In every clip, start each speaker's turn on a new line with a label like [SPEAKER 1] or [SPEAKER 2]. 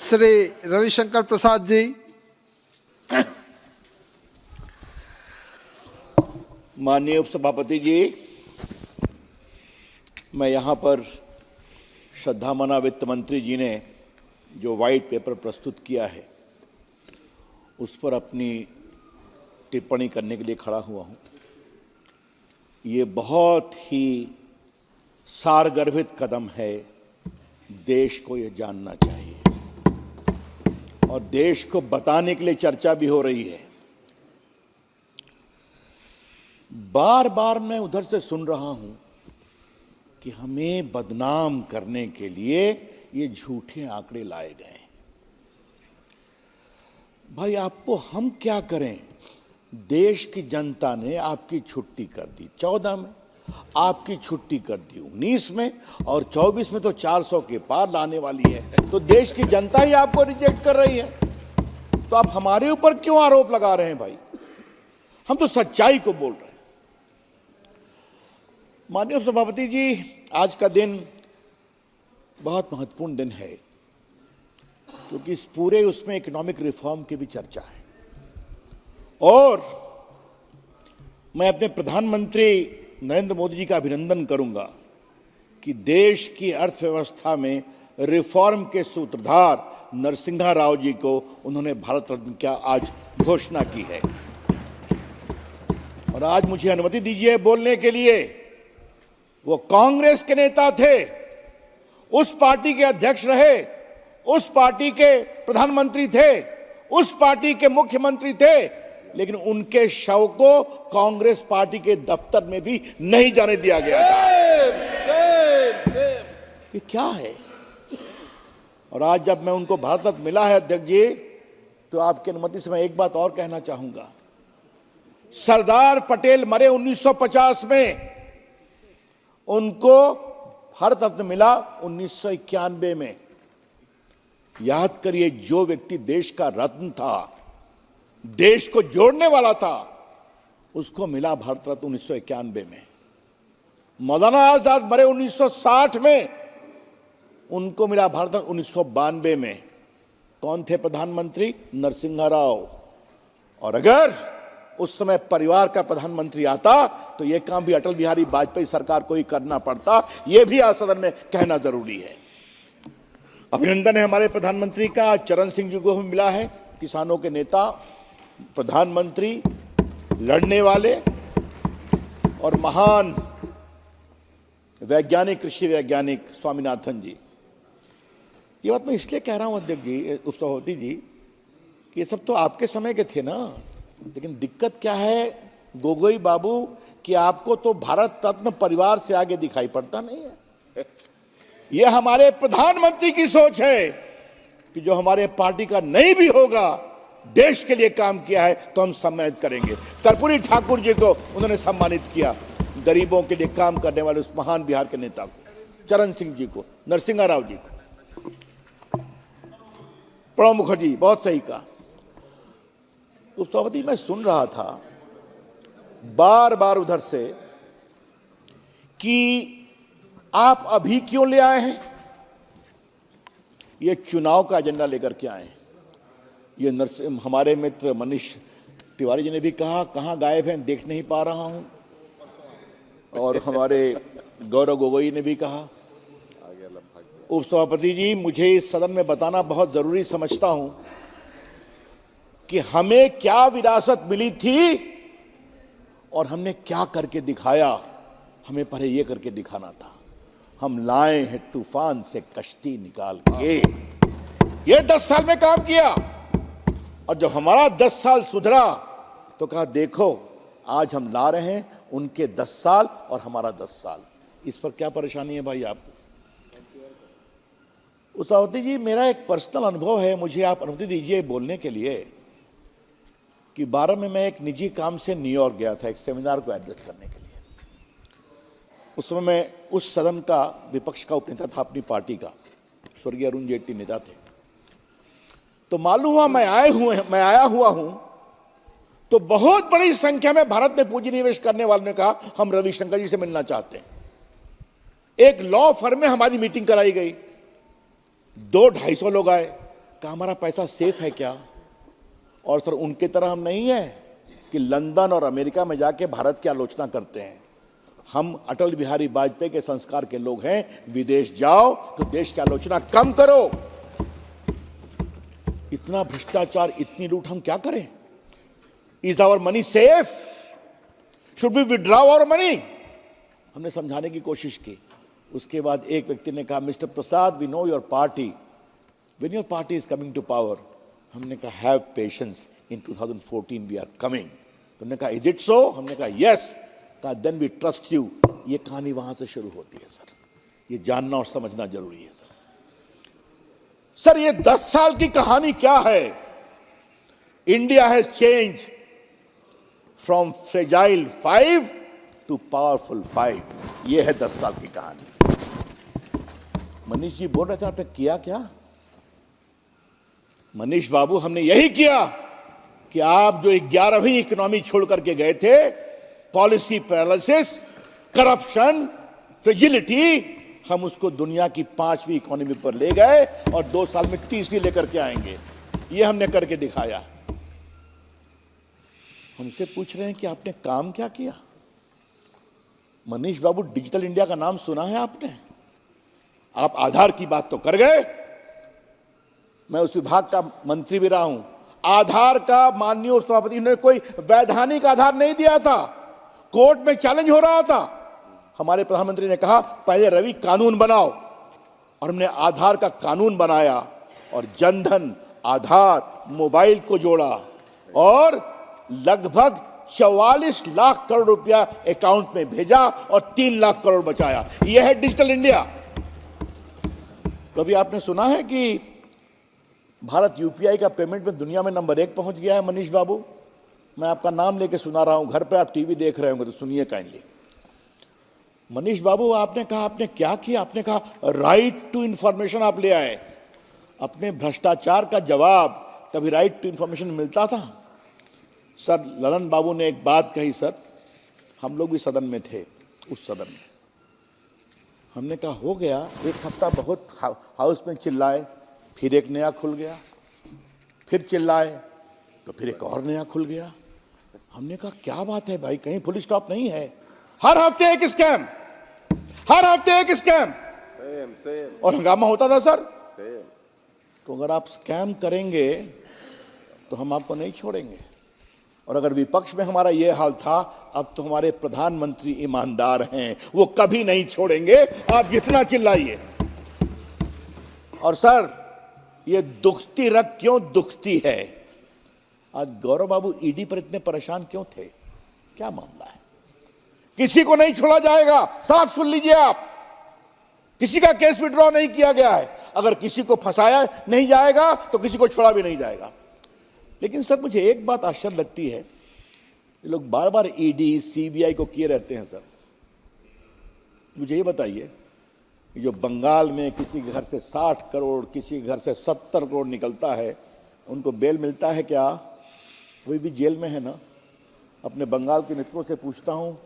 [SPEAKER 1] श्री रविशंकर प्रसाद जी।
[SPEAKER 2] माननीय उपसभापति जी, मैं यहाँ पर श्रद्धामना वित्त मंत्री जी ने जो वाइट पेपर प्रस्तुत किया है उस पर अपनी टिप्पणी करने के लिए खड़ा हुआ हूँ। ये बहुत ही सारगर्भित कदम है, देश को ये जानना चाहिए और देश को बताने के लिए चर्चा भी हो रही है। बार बार मैं उधर से सुन रहा हूं कि हमें बदनाम करने के लिए ये झूठे आंकड़े लाए गए। भाई, आपको हम क्या करें? देश की जनता ने आपकी छुट्टी कर दी 14 में, आपकी छुट्टी कर दी 19 में और 24 में तो 400 के पार लाने वाली है। तो देश की जनता ही आपको रिजेक्ट कर रही है, तो आप हमारे ऊपर क्यों आरोप लगा रहे हैं? भाई, हम तो सच्चाई को बोल रहे हैं। माननीय सभापति जी, आज का दिन बहुत महत्वपूर्ण दिन है क्योंकि इस पूरे उसमें इकोनॉमिक रिफॉर्म की भी चर्चा है और मैं अपने प्रधानमंत्री नरेंद्र मोदी जी का अभिनंदन करूंगा कि देश की अर्थव्यवस्था में रिफॉर्म के सूत्रधार नरसिम्हा राव जी को उन्होंने भारत रत्न की आज घोषणा की है। और आज मुझे अनुमति दीजिए बोलने के लिए। वो कांग्रेस के नेता थे, उस पार्टी के अध्यक्ष रहे, उस पार्टी के प्रधानमंत्री थे, उस पार्टी के मुख्यमंत्री थे, लेकिन उनके शव को कांग्रेस पार्टी के दफ्तर में भी नहीं जाने दिया गया था। ये क्या है? और आज जब मैं उनको भारत रत्न मिला है अध्यक्ष जी, तो आपकी अनुमति से मैं एक बात और कहना चाहूंगा। सरदार पटेल मरे 1950 में, उनको भारत रत्न मिला 1991 में। याद करिए, जो व्यक्ति देश का रत्न था, देश को जोड़ने वाला था, उसको मिला भारत रत्न 1991 में। मौलाना आजाद मरे 1960 में, उनको मिला भारत रत्न 1992 में। कौन थे प्रधानमंत्री? नरसिम्हा राव। और अगर उस समय परिवार का प्रधानमंत्री आता तो यह काम भी अटल बिहारी वाजपेयी सरकार को ही करना पड़ता। यह भी आज सदन में कहना जरूरी है। अभिनंदन है हमारे प्रधानमंत्री का। चरण सिंह जी को भी मिला है, किसानों के नेता, प्रधानमंत्री, लड़ने वाले और महान वैज्ञानिक, कृषि वैज्ञानिक स्वामीनाथन जी। ये बात मैं इसलिए कह रहा हूं अध्यक्ष जी, उपसभापति जी, कि ये सब तो आपके समय के थे ना। लेकिन दिक्कत क्या है गोगोई बाबू, कि आपको तो भारत रत्न परिवार से आगे दिखाई पड़ता नहीं है। ये हमारे प्रधानमंत्री की सोच है कि जो हमारे पार्टी का नहीं भी होगा, देश के लिए काम किया है तो हम सम्मानित करेंगे। कर्पूरी ठाकुर जी को उन्होंने सम्मानित किया, गरीबों के लिए काम करने वाले उस महान बिहार के नेता को, चरण सिंह जी को, नरसिम्हा राव जी को, प्रणब मुखर्जी, बहुत सही कहा। उपसभापति, मैं सुन रहा था बार बार उधर से कि आप अभी क्यों ले आए हैं? ये चुनाव का एजेंडा लेकर के आए हैं। ये हमारे मित्र मनीष तिवारी जी ने भी कहा, कहाँ गायब हैं, देख नहीं पा रहा हूं। और हमारे गौरव गोगोई ने भी कहा। उपसभापति जी, मुझे इस सदन में बताना बहुत जरूरी समझता हूं कि हमें क्या विरासत मिली थी और हमने क्या करके दिखाया। हमें पहले ये करके दिखाना था। हम लाए हैं तूफान से कश्ती निकाल के। ये 10 साल में काम किया और जब हमारा 10 साल सुधरा तो कहा, देखो आज हम ला रहे हैं उनके 10 साल और हमारा 10 साल। इस पर क्या परेशानी है भाई आपको? उपसभापति जी, मेरा एक पर्सनल अनुभव है, मुझे आप अनुमति दीजिए बोलने के लिए कि 12 में मैं एक निजी काम से न्यूयॉर्क गया था, एक सेमिनार को एड्रेस करने के लिए। उस समय मैं उस सदन का विपक्ष का उपनेता था अपनी पार्टी का, स्वर्गीय अरुण जेटली नेता थे। तो मालूम हुआ मैं आया हुआ हूं तो बहुत बड़ी संख्या में भारत में पूंजी निवेश करने वालों ने कहा, हम रविशंकर जी से मिलना चाहते हैं। एक लॉ फर्म में हमारी मीटिंग कराई गई, 200-250 लोग आए, क्या हमारा पैसा सेफ है क्या? और सर उनके तरह हम नहीं है कि लंदन और अमेरिका में जाके भारत की आलोचना करते हैं। हम अटल बिहारी वाजपेयी के संस्कार के लोग हैं। विदेश जाओ तो देश की आलोचना कम करो। इतना भ्रष्टाचार, इतनी लूट हम क्या करें? Is our money safe? Should we withdraw our money? हमने समझाने की कोशिश की। उसके बाद एक व्यक्ति ने कहा, mister Prasad, we know your party, when your party is coming to power. हमने कहा, have patience, in 2014 we are coming. तो हमने कहा, इज इट सो? हमने कहा, यस। कहा, देन वी ट्रस्ट यू। ये कहानी वहां से शुरू होती है सर। ये जानना और समझना जरूरी है सर। सर ये 10 साल की कहानी क्या है? India has change from fragile 5 to powerful 5। ये है 10 साल की कहानी। मनीष जी बोल रहे थे, आपने किया क्या? मनीष बाबू, हमने यही किया कि आप जो 11वीं इकोनॉमी छोड़ करके गए थे, पॉलिसी पैरालिसिस, करप्शन, फ्रेजिलिटी, हम उसको दुनिया की 5वीं इकोनॉमी पर ले गए और 2 साल में 3री लेकर के आएंगे। ये हमने करके दिखाया। हमसे पूछ रहे हैं कि आपने काम क्या किया? मनीष बाबू, डिजिटल इंडिया का नाम सुना है आपने? आप आधार की बात तो कर गए। मैं उस विभाग का मंत्री भी रहा हूं। आधार का माननीय सभापति ने कोई वैधानिक आधार नहीं दिया था। कोर्ट में चैलेंज हो रहा था। हमारे प्रधानमंत्री ने कहा, पहले रवि कानून बनाओ, और हमने आधार का कानून बनाया और जनधन, आधार, मोबाइल को जोड़ा और लगभग 44 लाख करोड़ रुपया अकाउंट में भेजा और 3 लाख करोड़ बचाया। यह है डिजिटल इंडिया। कभी आपने सुना है कि भारत यूपीआई का पेमेंट में दुनिया में नंबर 1 पहुंच गया है? मनीष बाबू, मैं आपका नाम लेके सुना रहा हूं। घर पे आप टीवी देख रहे होंगे तो सुनिए काइंडली। मनीष बाबू, आपने कहा, आपने क्या किया? आपने कहा, राइट टू इंफॉर्मेशन आप ले आए। अपने भ्रष्टाचार का जवाब कभी राइट टू इंफॉर्मेशन मिलता था? सर ललन बाबू ने एक बात कही सर, हम लोग भी सदन में थे, उस सदन में हमने कहा, हो गया 1 हफ्ता बहुत हाउस में चिल्लाए, फिर एक नया खुल गया, फिर चिल्लाए तो फिर एक और नया खुल गया। हमने कहा, क्या बात है भाई, कहीं फुल स्टॉप नहीं है? हर हफ्ते एक स्कैम, हर हफ्ते एक स्कैम, और हंगामा होता था सर। तो अगर आप स्कैम करेंगे तो हम आपको नहीं छोड़ेंगे। और अगर विपक्ष में हमारा यह हाल था, अब तो हमारे प्रधानमंत्री ईमानदार हैं, वो कभी नहीं छोड़ेंगे, आप जितना चिल्लाइए। और सर ये दुखती रग क्यों दुखती है? आज गौरव बाबू ईडी पर इतने परेशान क्यों थे? क्या मामला है? किसी को नहीं छोड़ा जाएगा, साथ सुन लीजिए आप। किसी का केस विड्रॉ नहीं किया गया है। अगर किसी को फंसाया नहीं जाएगा तो किसी को छोड़ा भी नहीं जाएगा। लेकिन सर मुझे एक बात आश्चर्य लगती है, ये लोग बार बार ईडी सीबीआई को किए रहते हैं। सर मुझे ये बताइए, जो बंगाल में किसी के घर से 60 करोड़, किसी के घर से 70 करोड़ निकलता है, उनको बेल मिलता है क्या? वही भी जेल में है ना। अपने बंगाल के मित्रों से पूछता हूँ,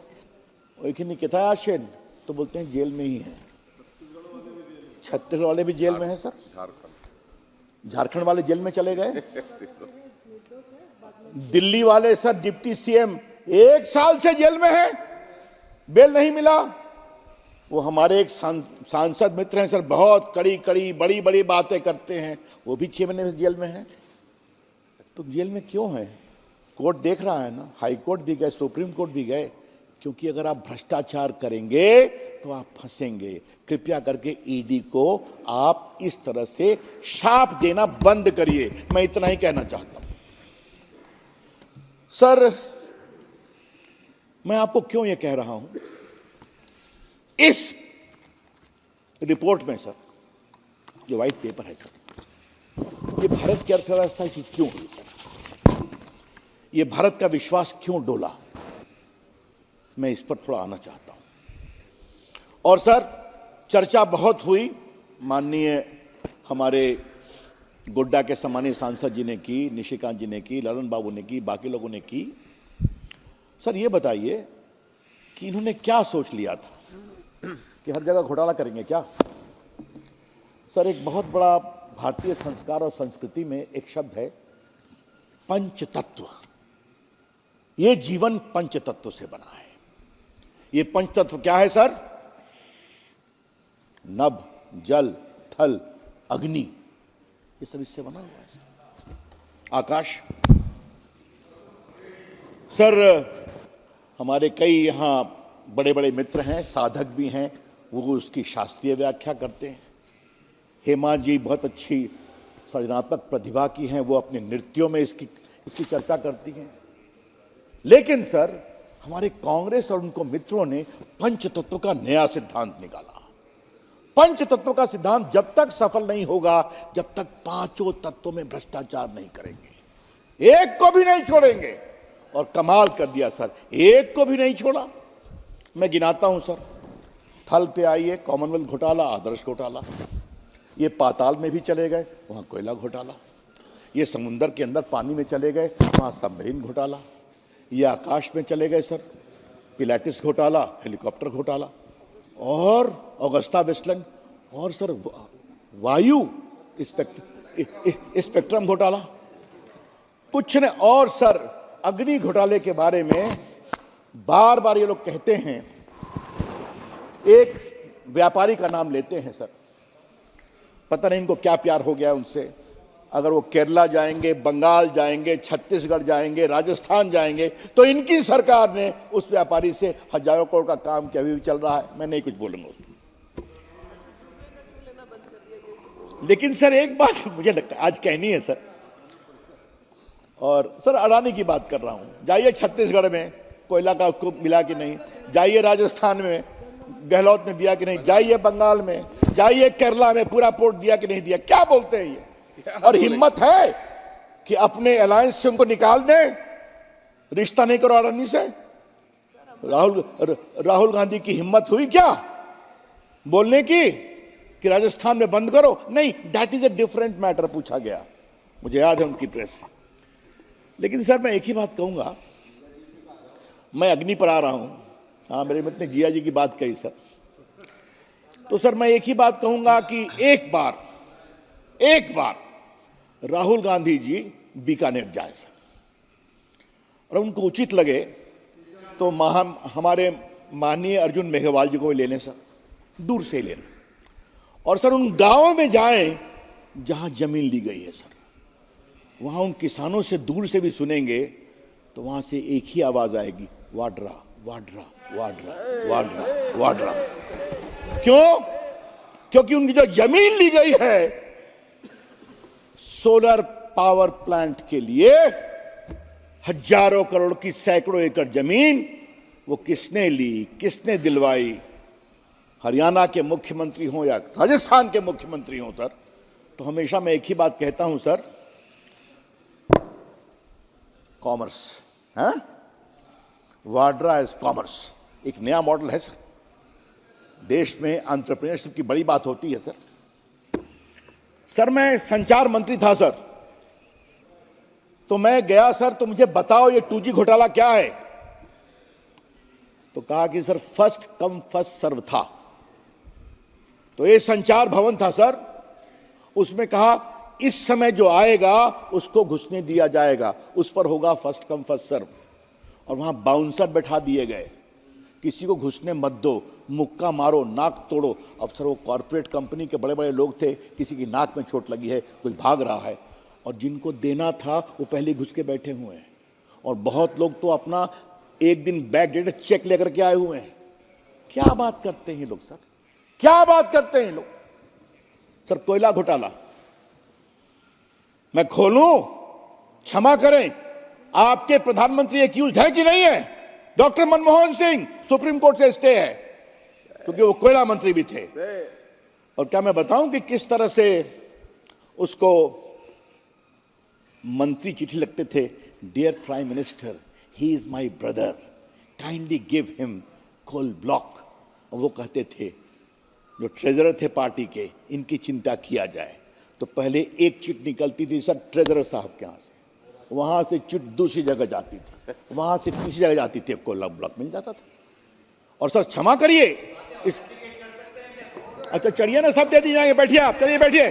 [SPEAKER 2] वही कितना आशेन, तो बोलते हैं जेल में ही है। छत्तीसगढ़ वाले भी जेल में हैं सर, झारखंड वाले जेल में चले गए, दिल्ली वाले सर डिप्टी सीएम 1 साल से जेल में है, बेल नहीं मिला। वो हमारे एक सांसद मित्र हैं सर, बहुत कड़ी कड़ी बड़ी बड़ी बातें करते हैं, वो भी 6 महीने से जेल में हैं। तो जेल में क्यों है? कोर्ट देख रहा है ना, हाई कोर्ट भी गए, सुप्रीम कोर्ट भी गए, क्योंकि अगर आप भ्रष्टाचार करेंगे तो आप फंसेंगे। कृपया करके ईडी को आप इस तरह से शाप देना बंद करिए, मैं इतना ही कहना चाहता हूं। सर मैं आपको क्यों ये कह रहा हूं, इस रिपोर्ट में सर, जो व्हाइट पेपर है सर, ये भारत की अर्थव्यवस्था की क्यों हुई सर, ये भारत का विश्वास क्यों डोला, मैं इस पर थोड़ा आना चाहता हूं। और सर चर्चा बहुत हुई, माननीय हमारे गोड्डा के सम्मानीय सांसद जी ने की, निशिकांत जी ने की, ललन बाबू ने की, बाकी लोगों ने की। सर ये बताइए कि इन्होंने क्या सोच लिया था कि हर जगह घोटाला करेंगे क्या? सर एक बहुत बड़ा भारतीय संस्कार और संस्कृति में एक शब्द है पंच तत्व। ये जीवन पंच तत्व से बना है। ये पंच तत्व क्या है सर? नभ, जल, थल, अग्नि, ये सब इससे बना हुआ है। आकाश। सर हमारे कई यहां बड़े बड़े मित्र हैं, साधक भी हैं, वो उसकी शास्त्रीय व्याख्या करते हैं। हेमा जी बहुत अच्छी सृजनात्मक प्रतिभा की हैं, वो अपने नृत्यों में इसकी चर्चा करती हैं। लेकिन सर हमारे कांग्रेस और उनको मित्रों ने पंच तत्व का नया सिद्धांत निकाला। पंच तत्व का सिद्धांत जब तक सफल नहीं होगा, जब तक पांचों तत्वों में भ्रष्टाचार नहीं करेंगे, एक को भी नहीं छोड़ेंगे। और कमाल कर दिया सर, एक को भी नहीं छोड़ा। मैं गिनाता हूं सर। थल पे आइए, कॉमनवेल्थ घोटाला, आदर्श घोटाला। ये पाताल में भी चले गए, वहां कोयला घोटाला। ये समुंदर के अंदर पानी में चले गए, वहां सबमरीन घोटाला। ये आकाश में चले गए सर, पिलाटिस घोटाला, हेलीकॉप्टर घोटाला, और ऑगस्टा वेस्टलैंड, और सर वायु स्पेक्ट्रम घोटाला, कुछ न। और सर अग्नि घोटाले के बारे में बार बार ये लोग कहते हैं, एक व्यापारी का नाम लेते हैं सर, पता नहीं इनको क्या प्यार हो गया है उनसे। अगर वो केरला जाएंगे, बंगाल जाएंगे, छत्तीसगढ़ जाएंगे, राजस्थान जाएंगे, तो इनकी सरकार ने उस व्यापारी से हजारों करोड़ का काम किया, अभी भी चल रहा है। मैं नहीं कुछ बोलूंगा उसको। लेकिन सर एक बात मुझे आज कहनी है सर, और सर अडानी की बात कर रहा हूं। जाइए छत्तीसगढ़ में कोयला का उसको मिला कि नहीं, जाइए राजस्थान में गहलोत ने दिया कि नहीं, जाइए बंगाल में, जाइए केरला में पूरा पोर्ट दिया कि नहीं दिया। क्या बोलते हैं ये? और हिम्मत है कि अपने अलायंस से उनको निकाल दें, रिश्ता नहीं करो अडानी से। राहुल गांधी की हिम्मत हुई क्या बोलने की कि राजस्थान में बंद करो? नहीं, that is a different matter पूछा गया, मुझे याद है उनकी प्रेस। लेकिन सर मैं एक ही बात कहूंगा, मैं अग्नि पर आ रहा हूं। हाँ, मेरे मित्र ने जिया जी की बात कही सर, तो सर मैं एक ही बात कहूंगा कि एक बार राहुल गांधी जी बीकानेर जाए सर, और उनको उचित लगे तो हमारे माननीय अर्जुन मेघवाल जी को भी ले लें सर, दूर से ले लें। और सर उन गांवों में जाएं जहां जमीन ली गई है सर, वहां उन किसानों से दूर से भी सुनेंगे तो वहां से एक ही आवाज आएगी, वाड्रा वाड्रा वाड्रा वाड्रा वाड्रा। क्यों? क्योंकि उनकी जो जमीन ली गई है सोलर पावर प्लांट के लिए, हजारों करोड़ की सैकड़ों एकड़ जमीन, वो किसने ली, किसने दिलवाई? हरियाणा के मुख्यमंत्री हो या राजस्थान के मुख्यमंत्री हो सर, तो हमेशा मैं एक ही बात कहता हूं सर, कॉमर्स है, वाड्रा एज कॉमर्स एक नया मॉडल है सर। देश में एंटरप्रेन्योरशिप की बड़ी बात होती है सर। सर मैं संचार मंत्री था सर, तो मैं गया सर, तो मुझे बताओ ये 2G घोटाला क्या है? तो कहा कि sir first come first serve था। तो ये संचार भवन था सर, उसमें कहा इस समय जो आएगा उसको घुसने दिया जाएगा, उस पर होगा फर्स्ट कम फर्स्ट सर्व। और वहां बाउंसर बैठा दिए गए, किसी को घुसने मत दो, मुक्का मारो, नाक तोड़ो। अब सर वो कॉर्पोरेट कंपनी के बड़े बड़े लोग थे, किसी की नाक में चोट लगी है, कोई भाग रहा है, और जिनको देना था वो पहले घुस के बैठे हुए हैं। और बहुत लोग तो अपना एक दिन बैकडेटेड चेक लेकर के आए हुए हैं। क्या बात करते हैं लोग सर, क्या बात करते हैं लोग। सर कोयला घोटाला मैं खोलूं, क्षमा करें, आपके प्रधानमंत्री एक्यूज है कि नहीं है? Doctor Manmohan Singh, supreme court से स्टे है, क्योंकि वो कोयला मंत्री भी थे। और क्या मैं बताऊं कि किस तरह से उसको मंत्री चिट्ठी लिखते थे, dear prime minister, he is my brother, kindly give him coal block. और वो कहते थे, जो ट्रेजरर थे पार्टी के, इनकी चिंता किया जाए। तो पहले एक चिट निकलती थी सर ट्रेजरर साहब के यहाँ से, वहां से चिट दूसरी जगह जाती थी, वहां से तीसरी जगह जाती थी, कोल ब्लॉक मिल जाता था। और सर क्षमा करिए, अच्छा चढ़िए ना, सब दे दी जाएंगे, बैठिए आप, चलिए बैठिए।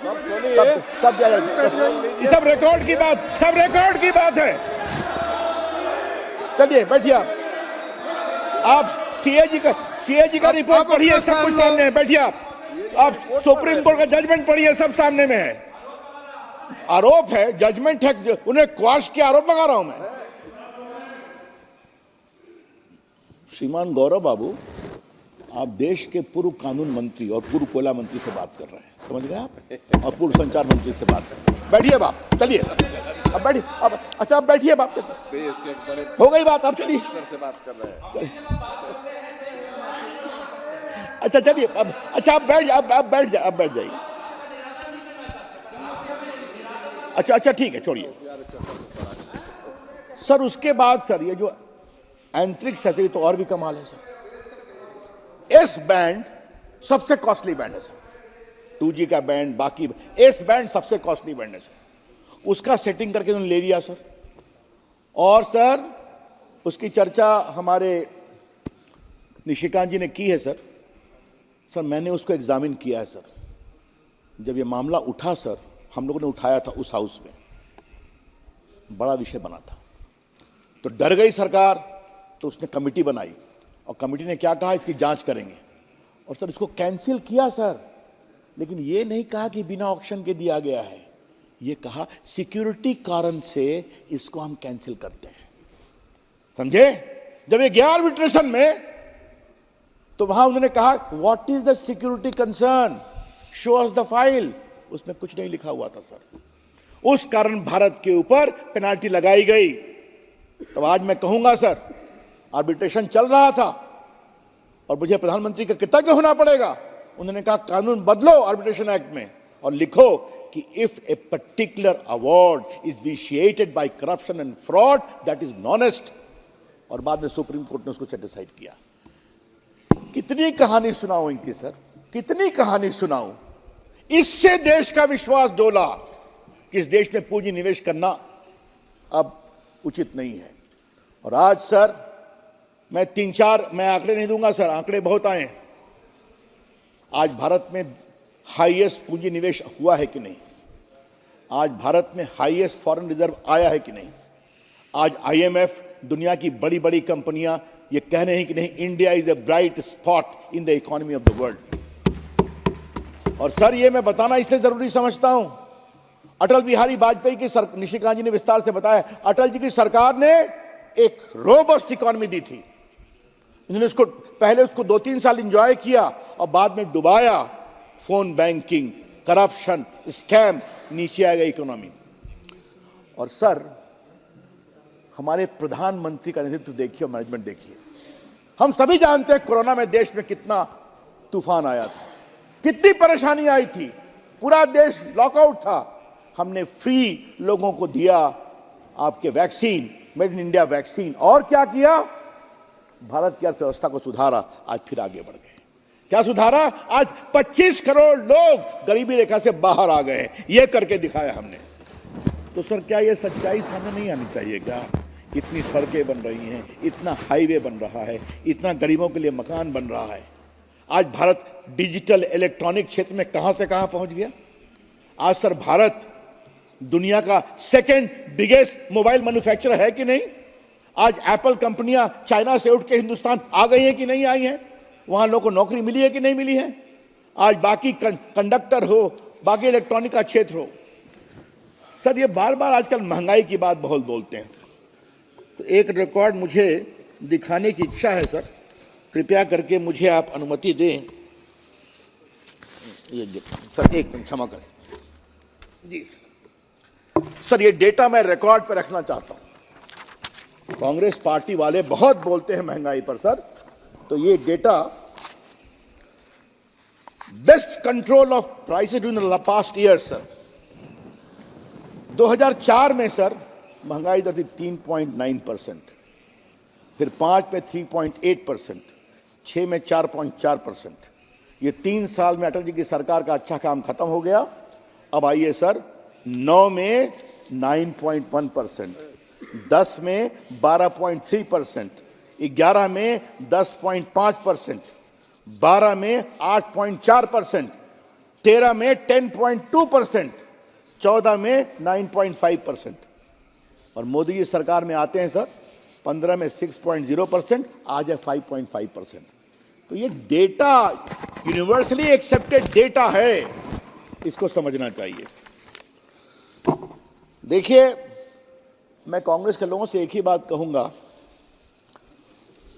[SPEAKER 2] सब ये सब रिकॉर्ड की बात, सब रिकॉर्ड की बात है। चलिए बैठिए आप सीएजी का रिपोर्ट पढ़िए, सब कुछ सामने है। बैठिए आप सुप्रीम कोर्ट का जजमेंट पढ़िए, सब सामने में है। आरोप है, जजमेंट है, उन्हें क्वाश के आरोप लगा रहा हूं मैं। श्रीमान गौरव बाबू, आप देश के पूर्व कानून मंत्री और पूर्व कोयला मंत्री से बात कर रहे हैं, समझ गए आप, और पूर्व संचार मंत्री से बात कर रहे हैं। बैठिए बाप, चलिए अब बैठिए, अब अच्छा आप बैठिए बाप, हो गई बात, आप चलिए से बात कर रहे हैं। अच्छा चलिए अब, अच्छा आप बैठ जाइए, आप बैठ जाइए। अच्छा ठीक है, छोड़िए सर। उसके बाद सर ये जो एंट्रिक सतही तो और भी कमाल है सर। एस बैंड सबसे कॉस्टली बैंड है सर, 2G का बैंड, बाकी एस बैंड सबसे कॉस्टली बैंड है सर। उसका सेटिंग करके उन्होंने ले लिया सर। और सर उसकी चर्चा हमारे निशिकांत जी ने की है सर। सर मैंने उसको एग्जामिन किया है सर। जब ये मामला उठा सर, हम लोगों ने उठाया था उस हाउस में, बड़ा विषय बना था, तो डर गई सरकार, तो उसने कमेटी बनाई और कमेटी ने क्या कहा, इसकी जांच करेंगे। और सर इसको कैंसिल किया सर, लेकिन ये नहीं कहा कि बिना ऑक्शन के दिया गया है, ये कहा सिक्योरिटी कारण से इसको हम कैंसिल करते हैं, समझे। जब ये गया आर्बिट्रेशन में, तो वहां उन्होंने कहा what is the security concern, show us the file, उसमें कुछ नहीं लिखा हुआ था सर। उस कारण भारत के ऊपर पेनाल्टी लगाई गई। तो आज मैं कहूंगा सर, आर्बिट्रेशन चल रहा था और मुझे प्रधानमंत्री का कृतज्ञ होना पड़ेगा। उन्होंने कहा कानून बदलो आर्बिट्रेशन एक्ट में और लिखो कि if a particular award is vitiated by corruption and fraud that is non est. और बाद में सुप्रीम कोर्ट ने उसको सेटिस्फाइड किया। कितनी कहानी सुनाऊं इनकी सर, कितनी कहानी सुनाऊं। इससे देश का विश्वास डोला कि इस देश में पूंजी निवेश करना अब उचित नहीं है। और आज सर मैं 3-4 मैं आंकड़े नहीं दूंगा सर, आंकड़े बहुत आए हैं। आज भारत में हाईएस्ट पूंजी निवेश हुआ है कि नहीं, आज भारत में हाईएस्ट फॉरेन रिजर्व आया है कि नहीं, आज आईएमएफ, दुनिया की बड़ी बड़ी कंपनियां ये कह रहे हैं कि नहीं, India is a bright spot in the economy of the world. और सर ये मैं बताना इसलिए जरूरी समझता हूं, अटल बिहारी वाजपेयी की निशिकांत जी ने विस्तार से बताया, अटल जी की सरकार ने एक रोबस्ट इकोनॉमी दी थी। इन्होंने उसको पहले उसको 2-3 साल एंजॉय किया और बाद में डुबाया। फोन बैंकिंग, करप्शन, स्कैम, नीचे आ गई इकोनॉमी। और सर हमारे प्रधानमंत्री का नेतृत्व देखिए, मैनेजमेंट देखिए। हम सभी जानते हैं कोरोना में देश में कितना तूफान आया था, कितनी परेशानी आई थी, पूरा देश लॉकआउट था। हमने फ्री लोगों को दिया आपके vaccine, made in India vaccine. और क्या किया, भारत की अर्थव्यवस्था को सुधारा, आज फिर आगे बढ़ गए। क्या सुधारा, आज 25 करोड़ लोग गरीबी रेखा से बाहर आ गए, ये करके दिखाया हमने। तो सर क्या ये सच्चाई सामने नहीं आनी चाहिए क्या? इतनी सड़कें बन रही हैं, इतना हाईवे बन रहा है, इतना गरीबों के लिए मकान बन रहा है। आज भारत डिजिटल इलेक्ट्रॉनिक क्षेत्र में कहां से कहां पहुंच गया। आज सर भारत दुनिया का 2nd बिगेस्ट मोबाइल मैन्युफैक्चरर है कि नहीं। आज एप्पल कंपनियां चाइना से उठ के हिंदुस्तान आ गई हैं कि नहीं आई हैं, वहां लोगों को नौकरी मिली है कि नहीं मिली है। आज बाकी कंडक्टर हो, बाकी इलेक्ट्रॉनिक का क्षेत्र हो। सर ये बार बार आजकल महंगाई की बात बहुत बोलते हैं, तो एक रिकॉर्ड मुझे दिखाने की इच्छा है सर, कृपया करके मुझे आप अनुमति दें। ये सर एक मिनट क्षमा करें जी सर, ये डेटा मैं रिकॉर्ड पर रखना चाहता हूं। कांग्रेस पार्टी वाले बहुत बोलते हैं महंगाई पर सर, तो ये data best control of prices during the past year sir. 2004 में सर महंगाई दर थी 3.9%, फिर 5 में 3.8%, 6 में 4.4%। ये 3 साल में अटल जी की सरकार का अच्छा काम खत्म हो गया। अब आइए सर, 9 में 9.1%, 10 में 12.3%, 11 में 10.5%, 12 में 8.4%, 13 में 10.2%, 14 में 9.5%। और मोदी जी सरकार में आते हैं सर 15 में 6.0%, आज है 5.5%। तो ये डेटा यूनिवर्सली एक्सेप्टेड डेटा है, इसको समझना चाहिए। देखिए, मैं कांग्रेस के लोगों से एक ही बात कहूंगा,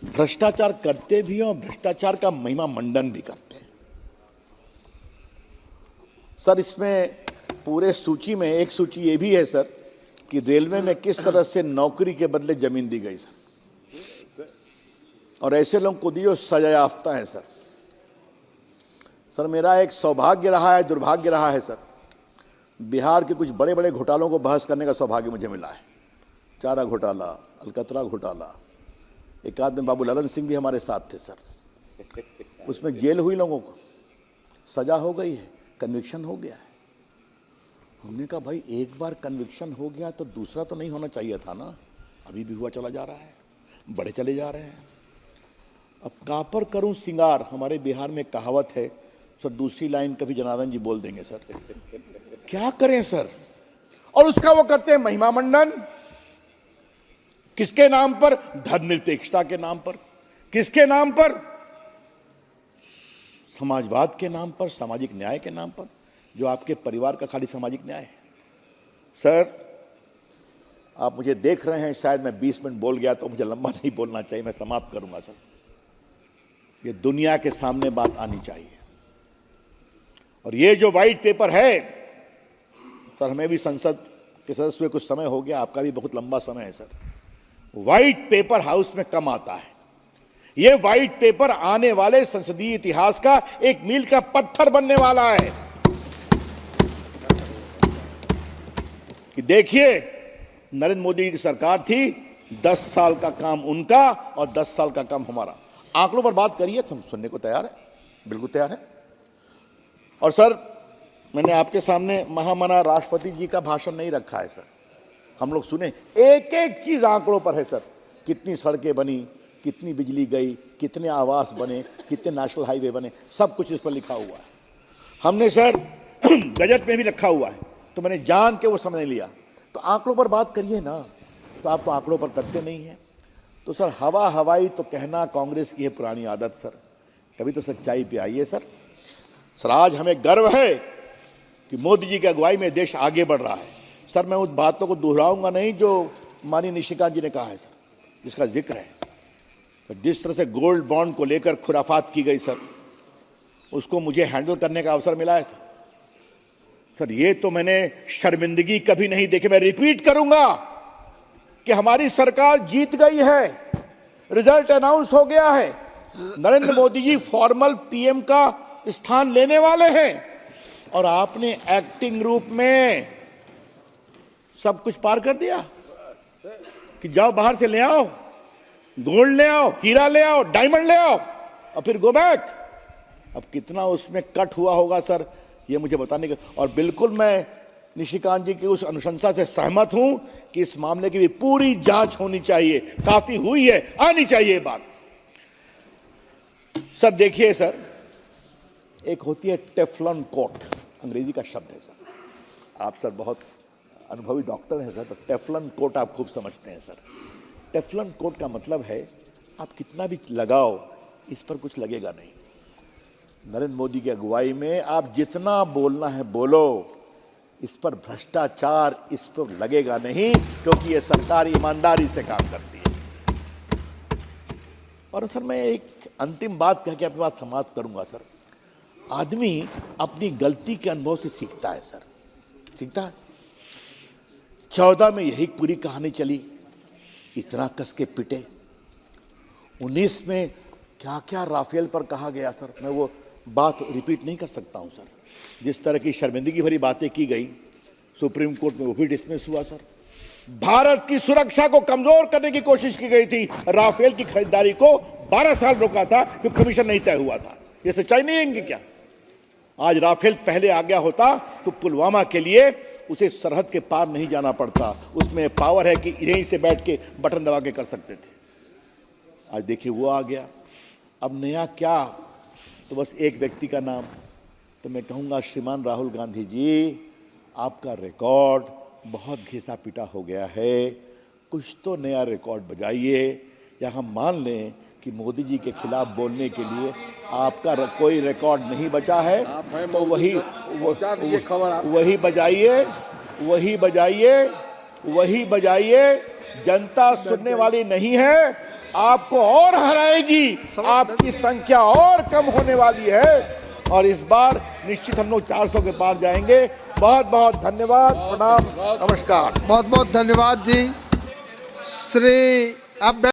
[SPEAKER 2] भ्रष्टाचार करते भी हैं और भ्रष्टाचार का महिमा मंडन भी करते हैं। सर, इसमें पूरे सूची में एक सूची ये भी है सर कि रेलवे में किस तरह से नौकरी के बदले जमीन दी गई सर, और ऐसे लोगों को दी जो सजायाफ्ता है सर। सर, मेरा एक सौभाग्य रहा है, दुर्भाग्य रहा है सर, बिहार के कुछ बड़े बड़े घोटालों को बहस करने का सौभाग्य मुझे मिला है। चारा घोटाला, अलकतरा घोटाला, एक आदमी बाबू ललन सिंह भी हमारे साथ थे सर। उसमें जेल हुई, लोगों को सजा हो गई है, कन्विक्शन हो गया है। हमने कहा भाई एक बार कन्विक्शन हो गया तो दूसरा तो नहीं होना चाहिए था ना, अभी भी हुआ चला जा रहा है, बड़े चले जा रहे हैं। अब कापर करूं सिंगार, हमारे बिहार में कहावत है सर, दूसरी लाइन कभी जनार्दन जी बोल देंगे सर। क्या करें सर, और उसका वो करते हैं महिमा मंडन। किसके नाम पर? धर्मनिरपेक्षता के नाम पर। किसके नाम पर? समाजवाद के नाम पर, सामाजिक न्याय के नाम पर, जो आपके परिवार का खाली सामाजिक न्याय है। सर, आप मुझे देख रहे हैं, शायद मैं 20 मिनट बोल गया तो मुझे लंबा नहीं बोलना चाहिए, मैं समाप्त करूंगा सर। ये दुनिया के सामने बात आनी चाहिए। और ये जो व्हाइट पेपर है सर, हमें भी संसद के सदस्य हुए कुछ समय हो गया, आपका भी बहुत लंबा समय है सर। व्हाइट पेपर हाउस में कम आता है। ये व्हाइट पेपर आने वाले संसदीय इतिहास का एक मील का पत्थर बनने वाला है कि देखिए, नरेंद्र मोदी की सरकार थी, 10 साल का काम उनका और 10 साल का काम हमारा। आंकड़ों पर बात करिए तो हम सुनने को तैयार है, बिल्कुल तैयार है। और सर, मैंने आपके सामने महामना राष्ट्रपति जी का भाषण नहीं रखा है सर, हम लोग सुने, एक एक चीज आंकड़ों पर है सर। कितनी सड़कें बनी, कितनी बिजली गई, कितने आवास बने, कितने नेशनल हाईवे बने, सब कुछ इस पर लिखा हुआ है। हमने सर बजट में भी रखा हुआ है, तो मैंने जान के वो समझ लिया। तो आंकड़ों पर बात करिए ना, तो आप तो आंकड़ों पर करते नहीं हैं। तो सर, हवा हवाई तो कहना कांग्रेस की है पुरानी आदत सर, कभी तो सच्चाई पे आइए सर। सर, आज हमें गर्व है कि मोदी जी की अगुवाई में देश आगे बढ़ रहा है। सर, मैं उस बातों को दोहराऊंगा नहीं जो माननीय निशिकांत जी ने कहा है सर, जिसका जिक्र है। तो जिस तरह से गोल्ड बॉन्ड को लेकर खुराफात की गई सर, उसको मुझे हैंडल करने का अवसर मिला है सर। सर, ये तो मैंने शर्मिंदगी कभी नहीं देखी। मैं रिपीट करूंगा कि हमारी सरकार जीत गई है, रिजल्ट अनाउंस हो गया है, नरेंद्र मोदी जी फॉर्मल पीएम का स्थान लेने वाले हैं, और आपने एक्टिंग रूप में सब कुछ पार कर दिया कि जाओ बाहर से ले आओ, गोल्ड ले आओ, हीरा ले आओ, डायमंड ले आओ, और फिर गो बैक। अब कितना उसमें कट हुआ होगा सर, ये मुझे बताने का। और बिल्कुल मैं निशिकांत जी की उस अनुशंसा से सहमत हूं कि इस मामले की भी पूरी जांच होनी चाहिए। काफी हुई है, आनी चाहिए ये बात। सर देखिए सर, एक होती है टेफ्लॉन कोट, अंग्रेजी का शब्द है सर। आप सर बहुत अनुभवी डॉक्टर हैं सर, तो टेफ्लॉन कोट आप खूब समझते हैं सर। टेफ्लॉन कोट का मतलब है आप कितना भी लगाओ, इस पर कुछ लगेगा नहीं। नरेंद्र मोदी की अगुवाई में आप जितना बोलना है बोलो, इस पर भ्रष्टाचार इस पर लगेगा नहीं, क्योंकि ये सरकार ईमानदारी से काम करती है। और सर, मैं एक अंतिम बात कह के अपनी बात समाप्त करूंगा सर। आदमी अपनी गलती के अनुभव से सीखता है सर, सीखता है। 14 में यही पूरी कहानी चली, इतना कस के पिटे। 19 में क्या क्या राफेल पर कहा गया सर, मैं वो बात रिपीट नहीं कर सकता हूं सर। जिस तरह की शर्मिंदगी भरी बातें की गई सुप्रीम कोर्ट में, वो भी डिसमिस हुआ सर। भारत की सुरक्षा को कमजोर करने की कोशिश की गई थी। राफेल की खरीदारी को 12 साल रोका था क्योंकि कमीशन नहीं तय हुआ था। ये सच्चाई नहीं है इनकी क्या? आज राफेल पहले आ गया होता तो पुलवामा के लिए उसे सरहद के पार नहीं जाना पड़ता। उसमें पावर है कि यहीं से बैठ के बटन दबा के कर सकते थे। आज देखिए वो आ गया। अब नया क्या, तो बस एक व्यक्ति का नाम, तो मैं कहूँगा श्रीमान राहुल गांधी जी, आपका रिकॉर्ड बहुत घिसा पिटा हो गया है, कुछ तो नया रिकॉर्ड बजाइए, या हम मान लें कि मोदी जी के खिलाफ बोलने के लिए आपका कोई रिकॉर्ड नहीं बचा है, तो वही बजाइए। जनता सुनने वाली नहीं है, आपको और हराएगी, आपकी संख्या और कम होने वाली है, और इस बार निश्चित हम लोग 400 के पार जाएंगे। बहुत बहुत धन्यवाद, प्रणाम, नमस्कार।
[SPEAKER 1] बहुत बहुत धन्यवाद जी। श्री अब